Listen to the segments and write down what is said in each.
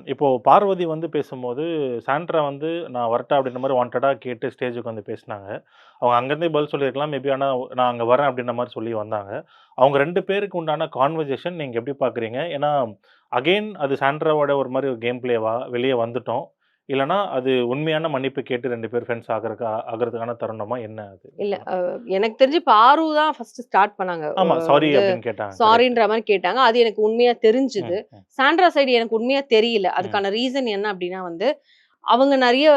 இப்போ பார்வதி வந்து பேசும்போது, சாண்ட்ரா வந்து நான் வரட்டா அப்படின்ற மாரி வாண்டடா கேட்டு ஸ்டேஜுக்கு வந்து பேசினாங்க. அவங்க அங்கருந்தே பதில் சொல்லியிருக்கலாம். மேபி ஆனா நான் அங்க வரேன் அப்படின்ற மாரி சொல்லி வந்தாங்க. அவங்க 2 பேருக்கு உண்டான கான்வர்சேஷன் நீங்க எப்படி பார்க்குறீங்க? ஏன்னா, அகைன் அது சாண்ட்ராவோட ஒரு மாரி ஒரு கேம் பிளேவா வெளிய வந்துட்டோம். இல்லன்னா அது உண்மையான மன்னிப்பு கேட்டு 2 பேர் ஃப்ரெண்ட்ஸ் ஆகுறதுக்கான தருணமா என்ன அது? இல்ல எனக்கு தெரிஞ்சு பாரு தான் ஃபர்ஸ்ட் ஸ்டார்ட் பண்ணாங்க. ஆமா. சாரி வந்து அப்படின்னு கேட்டாங்க. கரெக்ட். சாரின்ற மாரி கேட்டாங்க. அது எனக்கு உண்மையா தெரிஞ்சுது. ம், ம், சாண்ட்ரா சைடு எனக்கு உண்மையா தெரியல. ம். அதுக்கான ரீசன் என்ன அப்டின்னா வந்து, அவங்க நெறைய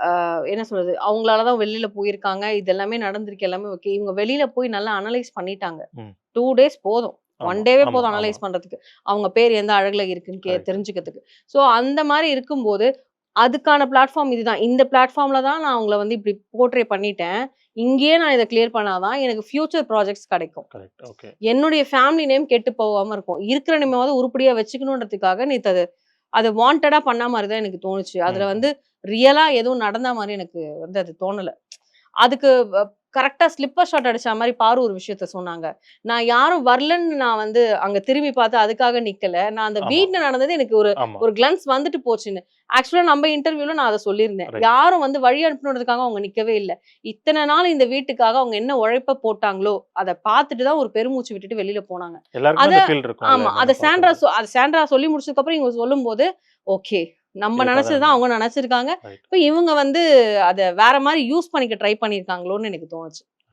அ என்ன சொல்றது? அவங்களால தான் வெளில போயிருக்காங்க. இது எல்லாமே நடந்திருக்கு. எல்லாமே ஓகே. இவங்க வெளில போய் நல்லா அனலைஸ் பண்ணிட்டாங்க. ம். 2 டேஸ் போதும். 1 ஆமா, டேவே ஆமா, போதும் ஆமா. அனலைஸ் பண்றதுக்கு. அவங்க பேர் எந்த அழகுல இருக்குன்னு கரெக்ட். தெரிஞ்சுக்கிறதுக்கு. ஸோ அந்த மாரி இருக்கும்போது, அதுக்கான பிளாட்ஃபார்ம் இதுதான். இந்த பிளாட்ஃபார்ம்ல தான் நான் அவங்கள வந்து இப்டி போர்ட்ரே பண்ணிட்டேன். இங்கேயே நான் இத கிளியர் பண்ணா தான் எனக்கு ஃபியூச்சர் ப்ராஜெக்ட்ஸ் கிடைக்கும். கரெக்ட். ஓகே. என்னுடைய ஃபேமிலி நேம் கெட்டு போகாம இருக்கும். இருக்கிற நேமாவது உருப்படியா வச்சுக்கணுன்றதுக்காக நேத்து அத வாண்டடா பண்ண மாரி தான் எனக்கு தோணுச்சு. அதுல ம், வந்து ம். ரியலா எதுவும் நடந்தா மாரி எனக்கு வந்து அது தோணல. அதுக்கு கரெக்ட்டா ஸ்லிப்பர் ஷாட் அடிச்சா மாரி பாரு ஒரு விஷயத்த சொன்னாங்க. நான் யாரும் வரலன்னு நான் வந்து அங்க திரும்பி பார்த்து அதுக்காக நிக்கல. நான் அந்த ஆமா, வீட்ல நடந்தது எனக்கு ஒரு ஆமா. ஒரு கிளன்ஸ் வந்துட்டு போச்சுன்னு. ஆக்சுவலா நம்ம இன்டர்வியூல நான் அத சொல்லியிருந்தேன். ரைட். யாரும் வந்து வழி அனுப்பணுன்றதுக்காக அவங்க நிக்கவே இல்ல. இத்தன நாள் இந்த வீட்டுக்காக அவங்க என்ன உழைப்ப போட்டாங்களோ, அத பார்த்துட்டு தான் ஒரு பெருமூச்சு விட்டுட்டு வெளில போனாங்க. எல்லாருக்குமே அத அந்த ஃபீல் இருக்கும்ல ஆமா. அத நம்ம பார்த்தது. சாண்ட்ரா சொல்லி முடிச்சதுக்கு அப்புறம் இவங்க சொல்லும்போது, ஓகே. நம்ம இதுக்காக நெனச்சது தான் இருந்தது. அவங்க நெனச்சிருக்காங்க. ரைட். இப்ப இவங்க வந்து அத வேற மாரி யூஸ் பண்ணிக்க ட்ரை பண்ணியிருக்காங்களோன்னு எனக்கு தோணுச்சு.